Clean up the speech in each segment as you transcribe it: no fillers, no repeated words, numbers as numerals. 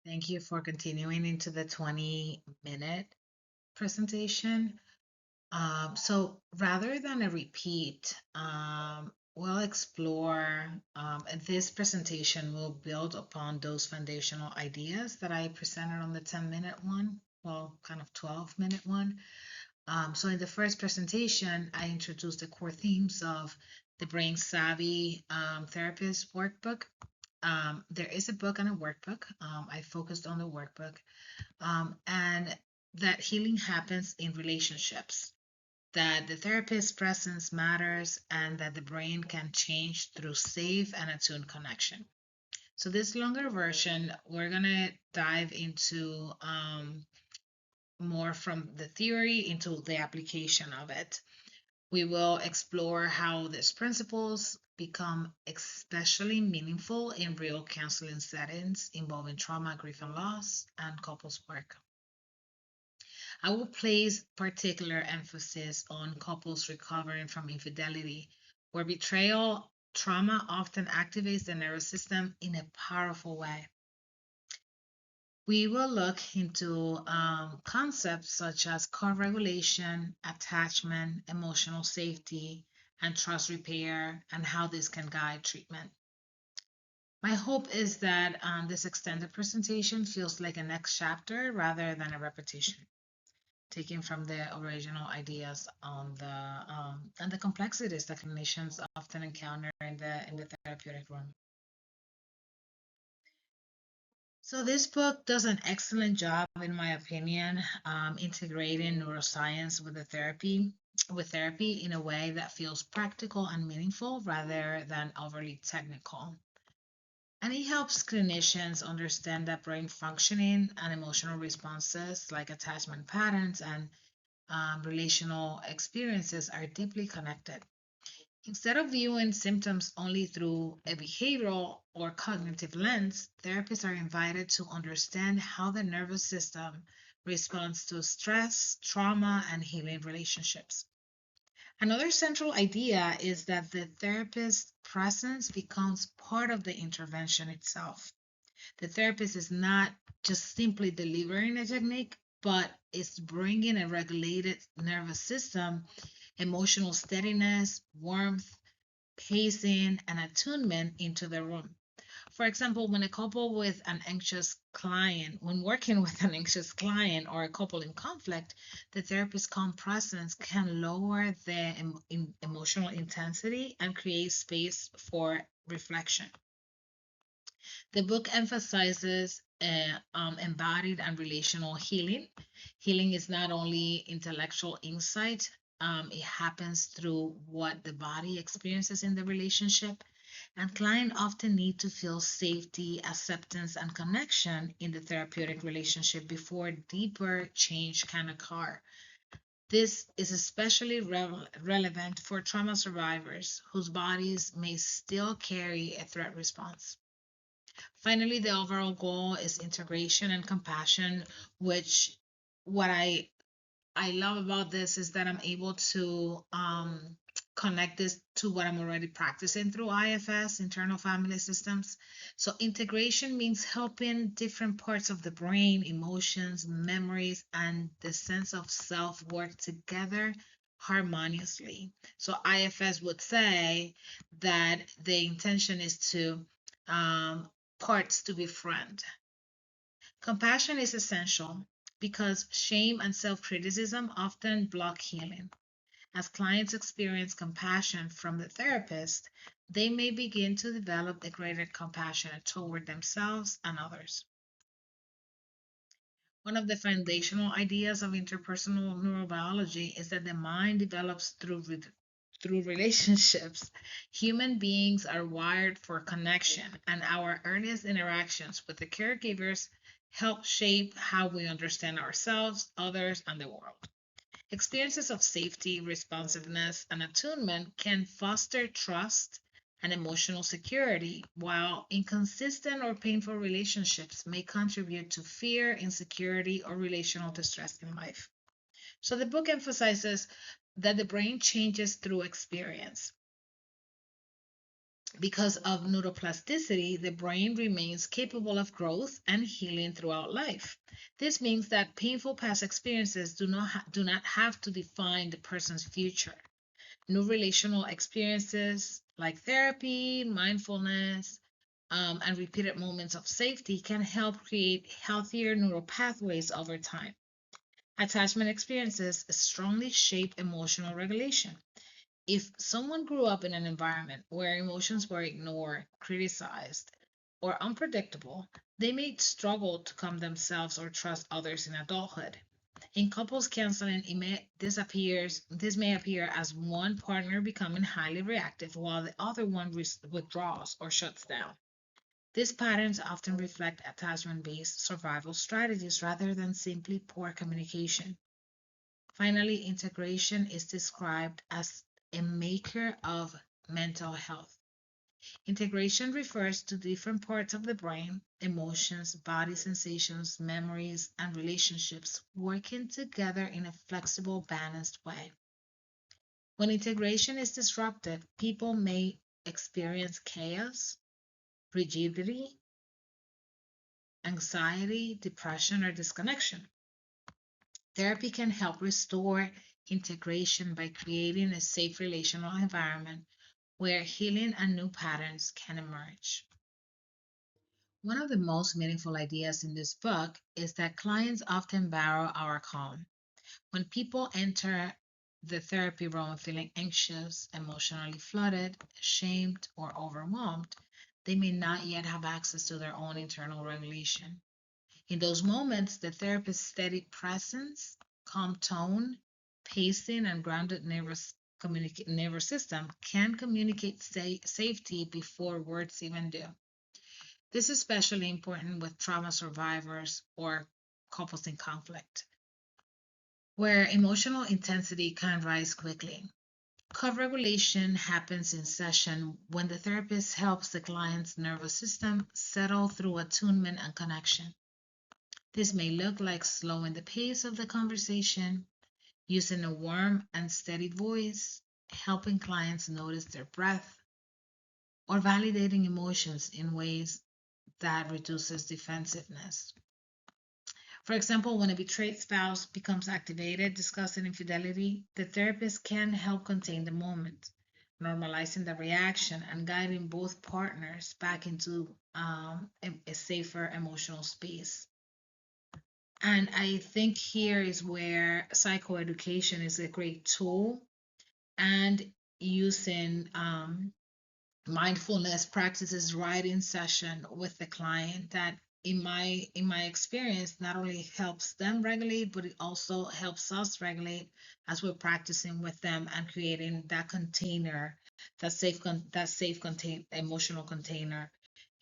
Thank you for continuing into the 20-minute presentation. So rather than a repeat, we'll explore, this presentation will build upon those foundational ideas that I presented on the 10-minute one, well, kind of 12-minute one. So in the first presentation, I introduced the core themes of the Brain Savvy Therapist Workbook. There is a book and a workbook. I focused on the workbook, and that healing happens in relationships, that the therapist's presence matters, and that the brain can change through safe and attuned connection. So, this longer version, we're going to dive into more from the theory into the application of it. We will explore how these principles become especially meaningful in real counseling settings involving trauma, grief, and loss, and couples work. I will place particular emphasis on couples recovering from infidelity, where betrayal trauma often activates the nervous system in a powerful way. We will look into concepts such as co-regulation, attachment, emotional safety, and trust repair, and how this can guide treatment. My hope is that this extended presentation feels like a next chapter rather than a repetition, taken from the original ideas on the and the complexities that clinicians often encounter in the therapeutic room. So this book does an excellent job, in my opinion, integrating neuroscience with therapy in a way that feels practical and meaningful rather than overly technical. And it helps clinicians understand that brain functioning and emotional responses like attachment patterns and relational experiences are deeply connected. Instead of viewing symptoms only through a behavioral or cognitive lens, therapists are invited to understand how the nervous system responds to stress, trauma, and healing relationships. Another central idea is that the therapist's presence becomes part of the intervention itself. The therapist is not just simply delivering a technique, but is bringing a regulated nervous system, emotional steadiness, warmth, pacing, and attunement into the room. For example, when a couple with an anxious client, when working with an anxious client or a couple in conflict, the therapist's calm presence can lower the emotional intensity and create space for reflection. The book emphasizes embodied and relational healing. Healing is not only intellectual insight, it happens through what the body experiences in the relationship. And clients often need to feel safety, acceptance, and connection in the therapeutic relationship before deeper change can occur. This is especially relevant for trauma survivors whose bodies may still carry a threat response. Finally, the overall goal is integration and compassion, which what I love about this is that I'm able to connect this to what I'm already practicing through IFS, internal family systems. So integration means helping different parts of the brain, emotions, memories, and the sense of self work together harmoniously. So IFS would say that the intention is to parts to befriend. Compassion is essential because shame and self criticism often block healing. As clients experience compassion from the therapist, they may begin to develop a greater compassion toward themselves and others. One of the foundational ideas of interpersonal neurobiology is that the mind develops through relationships. Human beings are wired for connection, and our earliest interactions with the caregivers help shape how we understand ourselves, others, and the world. Experiences of safety, responsiveness, and attunement can foster trust and emotional security, while inconsistent or painful relationships may contribute to fear, insecurity, or relational distress in life. So the book emphasizes that the brain changes through experience. Because of neuroplasticity, the brain remains capable of growth and healing throughout life. This means that painful past experiences do not have to define the person's future. New relational experiences like therapy, mindfulness, and repeated moments of safety can help create healthier neural pathways over time. Attachment experiences strongly shape emotional regulation. If someone grew up in an environment where emotions were ignored, criticized, or unpredictable, they may struggle to calm themselves or trust others in adulthood. In couples counseling, this may appear as one partner becoming highly reactive while the other one withdraws or shuts down. These patterns often reflect attachment based survival strategies rather than simply poor communication. Finally, integration is described as a maker of mental health. Integration refers to different parts of the brain, emotions, body sensations, memories, and relationships working together in a flexible, balanced way. When integration is disrupted, people may experience chaos, rigidity, anxiety, depression, or disconnection. Therapy can help restore integration by creating a safe relational environment where healing and new patterns can emerge. One of the most meaningful ideas in this book is that clients often borrow our calm. When people enter the therapy room feeling anxious, emotionally flooded, ashamed, or overwhelmed, they may not yet have access to their own internal regulation. In those moments, the therapist's steady presence, calm tone, pacing, and grounded nervous system can communicate safety before words even do. This is especially important with trauma survivors or couples in conflict, where emotional intensity can rise quickly. Co-regulation happens in session when the therapist helps the client's nervous system settle through attunement and connection. This may look like slowing the pace of the conversation, using a warm and steady voice, helping clients notice their breath, or validating emotions in ways that reduces defensiveness. For example, when a betrayed spouse becomes activated discussing infidelity, the therapist can help contain the moment, normalizing the reaction and guiding both partners back into a safer emotional space. And I think here is where psychoeducation is a great tool, and using mindfulness practices right in session with the client that in my experience not only helps them regulate but it also helps us regulate as we're practicing with them and creating that container, that safe contain emotional container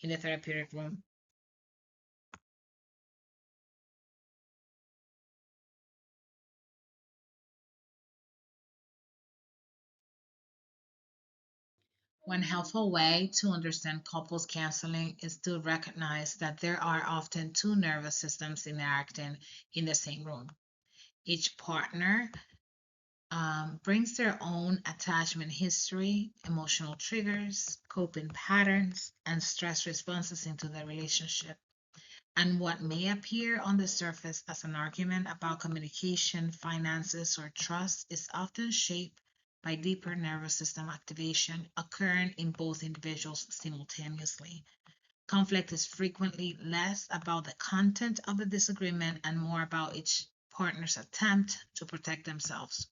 in the therapeutic room. One helpful way to understand couples counseling is to recognize that there are often two nervous systems interacting in the same room. Each partner brings their own attachment history, emotional triggers, coping patterns, and stress responses into the relationship. And what may appear on the surface as an argument about communication, finances, or trust is often shaped by deeper nervous system activation occurring in both individuals simultaneously. Conflict is frequently less about the content of the disagreement and more about each partner's attempt to protect themselves.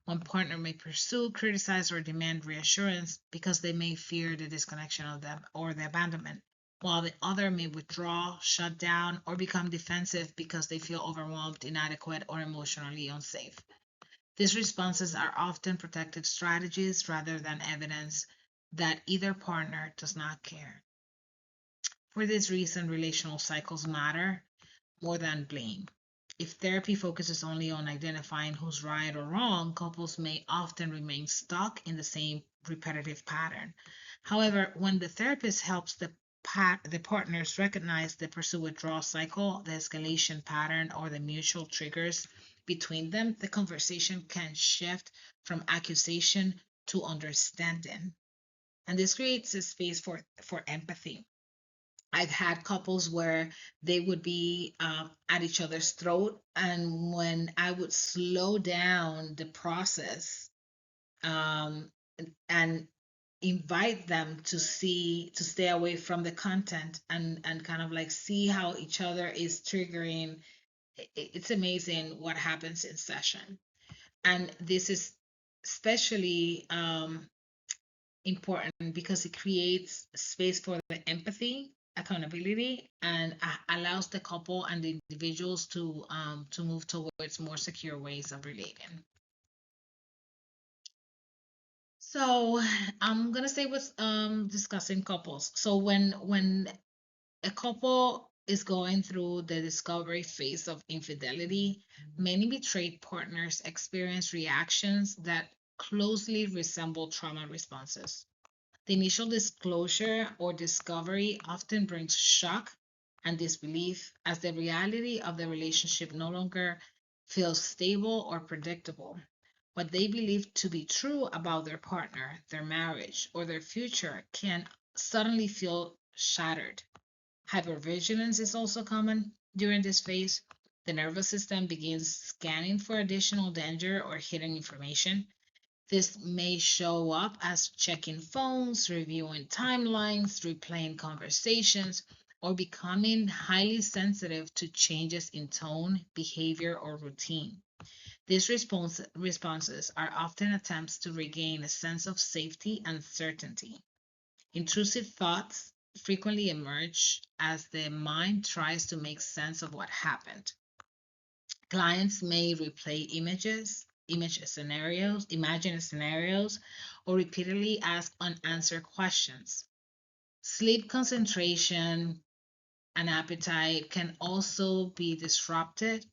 One partner may pursue, criticize, or demand reassurance because they may fear the disconnection of them or the abandonment, while the other may withdraw, shut down, or become defensive because they feel overwhelmed, inadequate, or emotionally unsafe. These responses are often protective strategies rather than evidence that either partner does not care. For this reason, relational cycles matter more than blame. If therapy focuses only on identifying who's right or wrong, couples may often remain stuck in the same repetitive pattern. However, when the therapist helps the partners recognize the pursue withdrawal cycle, the escalation pattern, or the mutual triggers between them, the conversation can shift from accusation to understanding. And this creates a space for empathy. I've had couples where they would be at each other's throat, and when I would slow down the process, um, and invite them to stay away from the content, and kind of like see how each other is triggering, it's amazing what happens in session. And this is especially important because it creates space for the empathy, accountability, and allows the couple and the individuals to move towards more secure ways of relating. So I'm gonna stay with discussing couples. So when a couple is going through the discovery phase of infidelity, many betrayed partners experience reactions that closely resemble trauma responses. The initial disclosure or discovery often brings shock and disbelief as the reality of the relationship no longer feels stable or predictable. What they believe to be true about their partner, their marriage, or their future can suddenly feel shattered. Hypervigilance is also common during this phase. The nervous system begins scanning for additional danger or hidden information. This may show up as checking phones, reviewing timelines, replaying conversations, or becoming highly sensitive to changes in tone, behavior, or routine. These responses are often attempts to regain a sense of safety and certainty. Intrusive thoughts frequently emerge as the mind tries to make sense of what happened. Clients may replay imagine scenarios, or repeatedly ask unanswered questions. Sleep concentration and appetite can also be disrupted.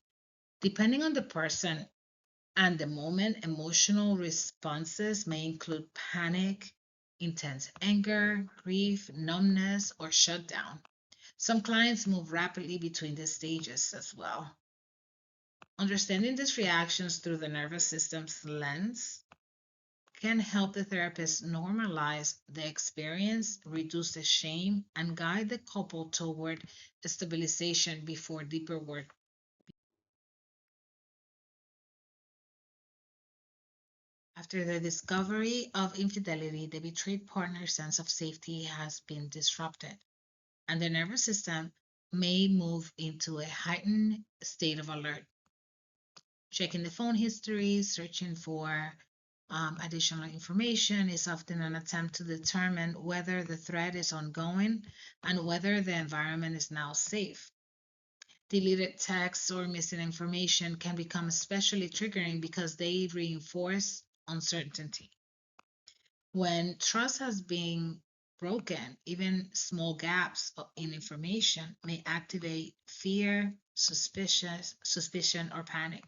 Depending on the person and the moment, emotional responses may include panic, intense anger, grief, numbness, or shutdown. Some clients move rapidly between these stages as well. Understanding these reactions through the nervous system's lens can help the therapist normalize the experience, reduce the shame, and guide the couple toward stabilization before deeper work. After the discovery of infidelity, the betrayed partner's sense of safety has been disrupted, and the nervous system may move into a heightened state of alert, checking the phone history, searching for additional information is often an attempt to determine whether the threat is ongoing and whether the environment is now safe. Deleted texts or missing information can become especially triggering because they reinforce uncertainty. When trust has been broken, even small gaps in information may activate fear, suspicion, or panic.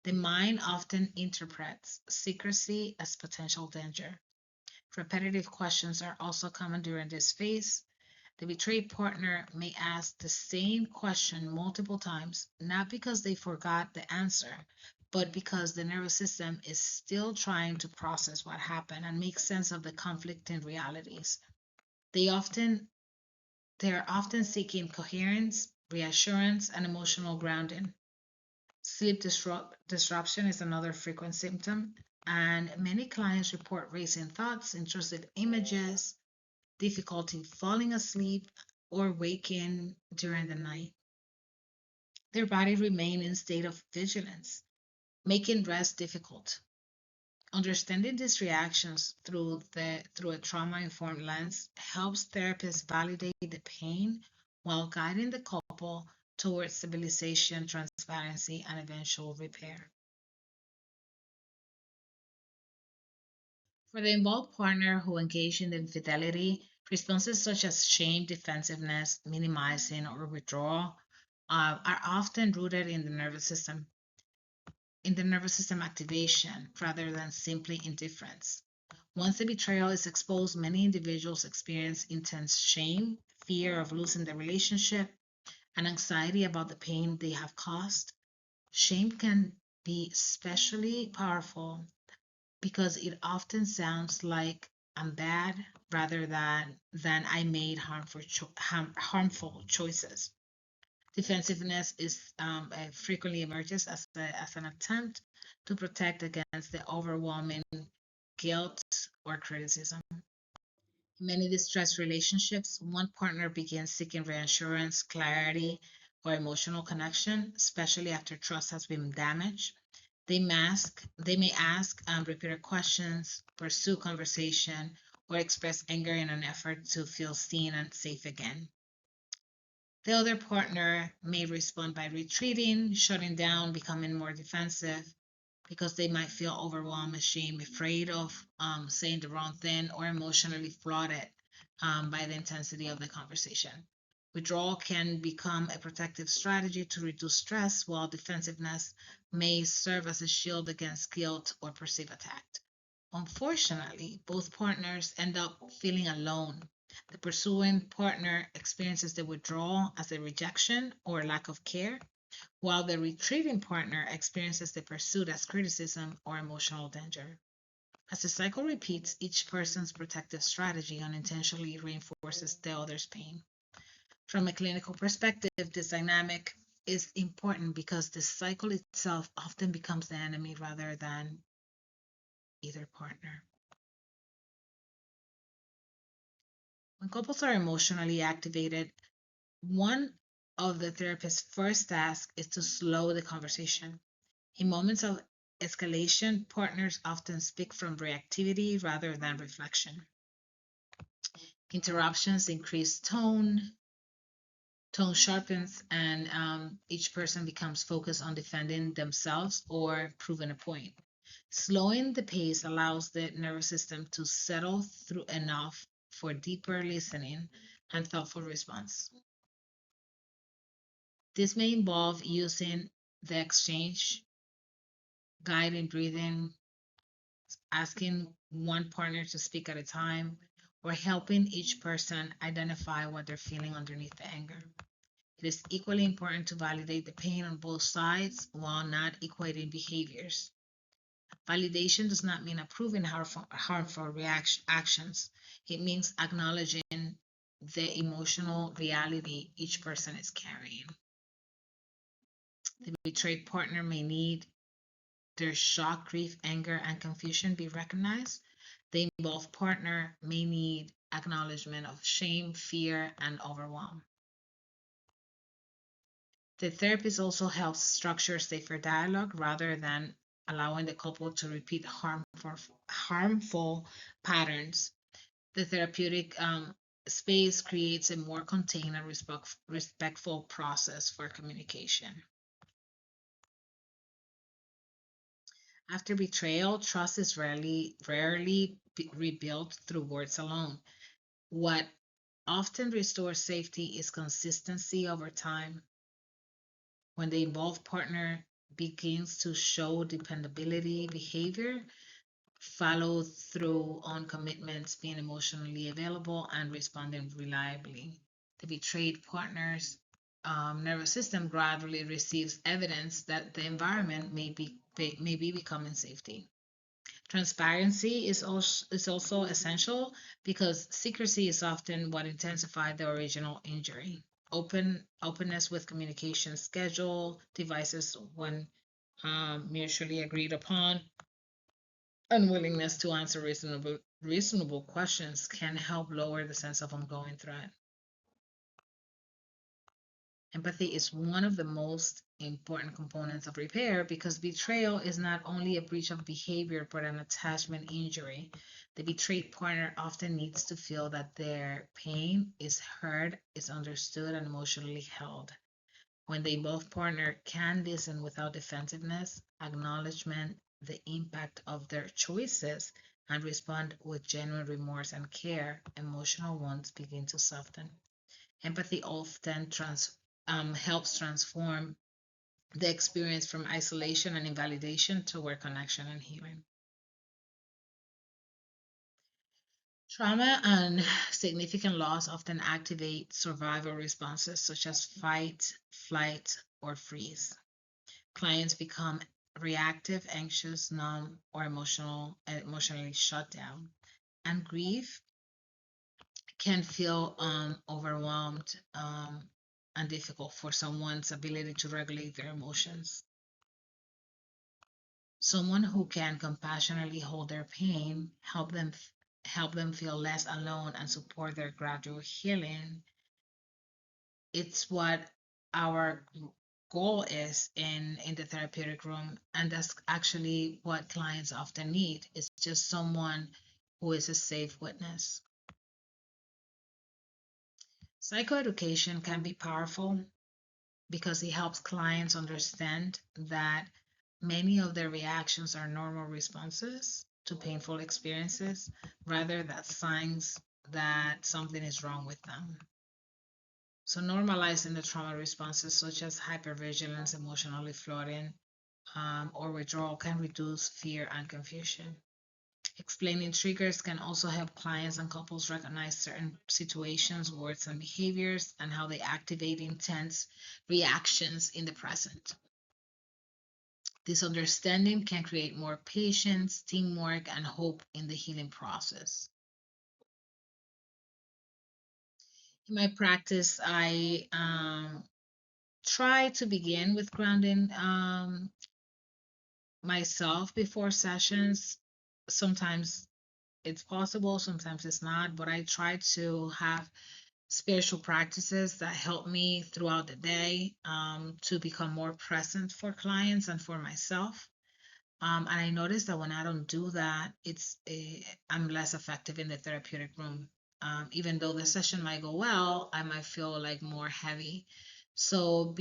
The mind often interprets secrecy as potential danger. Repetitive questions are also common during this phase. The betrayed partner may ask the same question multiple times, not because they forgot the answer, but because the nervous system is still trying to process what happened and make sense of the conflicting realities. They often they are often seeking coherence, reassurance, and emotional grounding. Disruption is another frequent symptom, and many clients report racing thoughts, intrusive images, difficulty falling asleep, or waking during the night. Their body remain in state of vigilance, making rest difficult. Understanding these reactions through a trauma-informed lens helps therapists validate the pain while guiding the couple towards stabilization, transparency, and eventual repair. For the involved partner who engaged in the infidelity, responses such as shame, defensiveness, minimizing, or withdrawal are often rooted in the nervous system activation rather than simply indifference. Once the betrayal is exposed, many individuals experience intense shame, fear of losing the relationship, and anxiety about the pain they have caused. Shame can be especially powerful because it often sounds like I'm bad rather than I made harmful choices. Defensiveness is frequently emerges as an attempt to protect against the overwhelming guilt or criticism. In many distressed relationships, one partner begins seeking reassurance, clarity, or emotional connection, especially after trust has been damaged. They may ask repeated questions, pursue conversation, or express anger in an effort to feel seen and safe again. The other partner may respond by retreating, shutting down, becoming more defensive because they might feel overwhelmed, ashamed, afraid of saying the wrong thing, or emotionally flooded by the intensity of the conversation. Withdrawal can become a protective strategy to reduce stress, while defensiveness may serve as a shield against guilt or perceived attack. Unfortunately, both partners end up feeling alone. The pursuing partner experiences the withdrawal as a rejection or lack of care, while the retrieving partner experiences the pursuit as criticism or emotional danger. As the cycle repeats, each person's protective strategy unintentionally reinforces the other's pain. From a clinical perspective, this dynamic is important because the cycle itself often becomes the enemy rather than either partner. When couples are emotionally activated, one of the therapist's first tasks is to slow the conversation. In moments of escalation, partners often speak from reactivity rather than reflection. Interruptions increase tone sharpens, and each person becomes focused on defending themselves or proving a point. Slowing the pace allows the nervous system to settle through enough for deeper listening and thoughtful response. This may involve using the exchange, guiding breathing, asking one partner to speak at a time, or helping each person identify what they're feeling underneath the anger. It is equally important to validate the pain on both sides while not equating behaviors. Validation does not mean approving harmful actions. It means acknowledging the emotional reality each person is carrying. The betrayed partner may need their shock, grief, anger, and confusion be recognized. The involved partner may need acknowledgement of shame, fear, and overwhelm. The therapist also helps structure safer dialogue rather than allowing the couple to repeat harmful patterns. The therapeutic space creates a more contained and respectful process for communication. After betrayal, trust is rarely rebuilt through words alone. What often restores safety is consistency over time. When the involved partner begins to show dependability behavior, follow through on commitments, being emotionally available, and responding reliably, the betrayed partner's nervous system gradually receives evidence that the environment may be becoming safety. Transparency is also essential because secrecy is often what intensified the original injury. Openness with communication schedule, devices when mutually agreed upon, and willingness to answer reasonable questions can help lower the sense of ongoing threat. Empathy is one of the most important components of repair because betrayal is not only a breach of behavior but an attachment injury. The betrayed partner often needs to feel that their pain is heard, is understood, and emotionally held. When the both partner can listen without defensiveness, acknowledgement the impact of their choices, and respond with genuine remorse and care, emotional wounds begin to soften. Empathy often helps transform the experience from isolation and invalidation toward connection and healing. Trauma and significant loss often activate survival responses such as fight, flight, or freeze. Clients become reactive, anxious, numb, or emotionally shut down. and grief can feel overwhelmed and difficult for someone's ability to regulate their emotions. Someone who can compassionately hold their pain, help them feel less alone and support their gradual healing. It's what our goal is in the therapeutic room, and that's actually what clients often need. It's just someone who is a safe witness. Psychoeducation can be powerful because it helps clients understand that many of their reactions are normal responses to painful experiences rather than signs that something is wrong with them. So, normalizing the trauma responses such as hypervigilance, emotionally flooding, or withdrawal can reduce fear and confusion. Explaining triggers can also help clients and couples recognize certain situations, words, and behaviors and how they activate intense reactions in the present. This understanding can create more patience, teamwork, and hope in the healing process. In my practice, I try to begin with grounding myself before sessions. Sometimes it's possible, sometimes it's not, but I try to have spiritual practices that help me throughout the day to become more present for clients and for myself. And I noticed that when I don't do that, I'm less effective in the therapeutic room. Even though the session might go well, I might feel like more heavy. So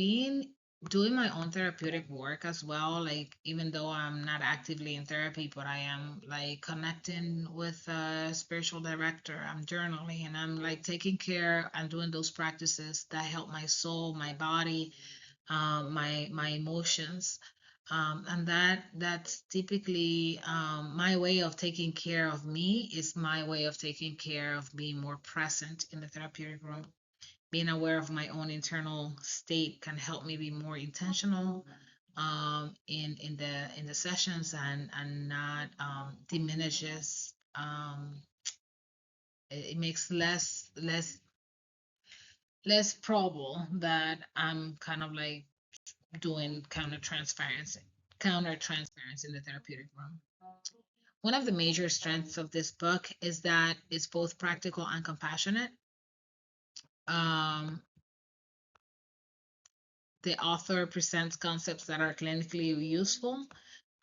doing my own therapeutic work as well, like even though I'm not actively in therapy, but I am like connecting with a spiritual director, I'm journaling and I'm like taking care and doing those practices that help my soul, my body, my emotions, and that's typically my way of taking care of me is my way of taking care of being more present in the therapeutic room. Being aware of my own internal state can help me be more intentional in the sessions and not diminishes. It makes less probable that I'm kind of like doing counter transference in the therapeutic room. One of the major strengths of this book is that it's both practical and compassionate. Um, the author presents concepts that are clinically useful.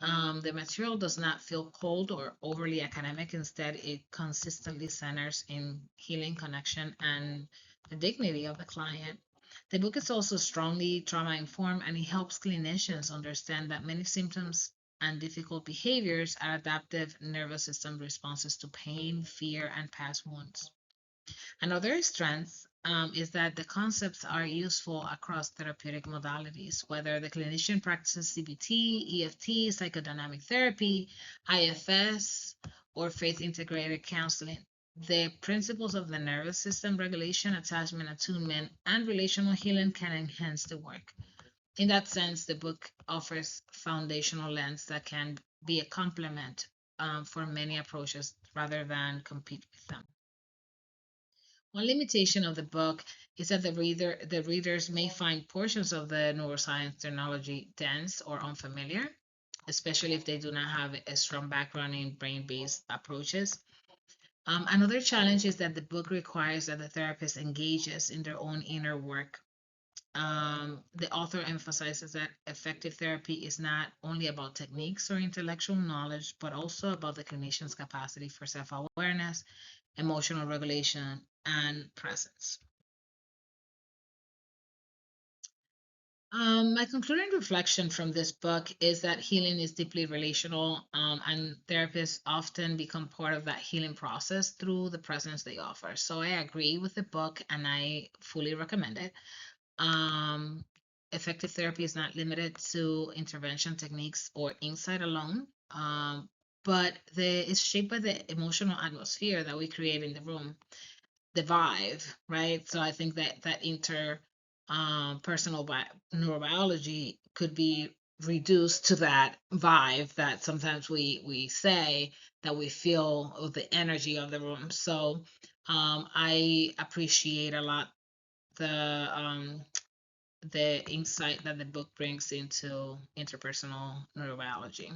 The material does not feel cold or overly academic. Instead, it consistently centers in healing, connection, and the dignity of the client. The book is also strongly trauma informed and it helps clinicians understand that many symptoms and difficult behaviors are adaptive nervous system responses to pain, fear, and past wounds. Another strength is that the concepts are useful across therapeutic modalities, whether the clinician practices CBT, EFT, psychodynamic therapy, IFS, or faith integrated counseling. The principles of the nervous system regulation, attachment, attunement, and relational healing can enhance the work. In that sense, the book offers foundational lens that can be a complement for many approaches rather than compete with them. One limitation of the book is that the readers may find portions of the neuroscience terminology dense or unfamiliar, especially if they do not have a strong background in brain-based approaches. Another challenge is that the book requires that the therapist engages in their own inner work. The author emphasizes that effective therapy is not only about techniques or intellectual knowledge, but also about the clinician's capacity for self awareness, emotional regulation, and presence. My concluding reflection from this book is that healing is deeply relational, and therapists often become part of that healing process through the presence they offer. So I agree with the book and I fully recommend it. Um, Effective therapy is not limited to intervention techniques or insight alone, but it's shaped by the emotional atmosphere that we create in the room, the vibe, right? So I think that personal neurobiology could be reduced to that vibe that sometimes we say, we feel of the energy of the room. So I appreciate a lot the insight that the book brings into interpersonal neurobiology.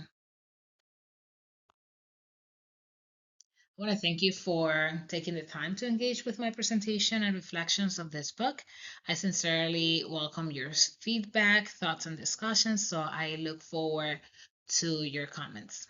I want to thank you for taking the time to engage with my presentation and reflections of this book. I sincerely welcome your feedback, thoughts, and discussions. So I look forward to your comments.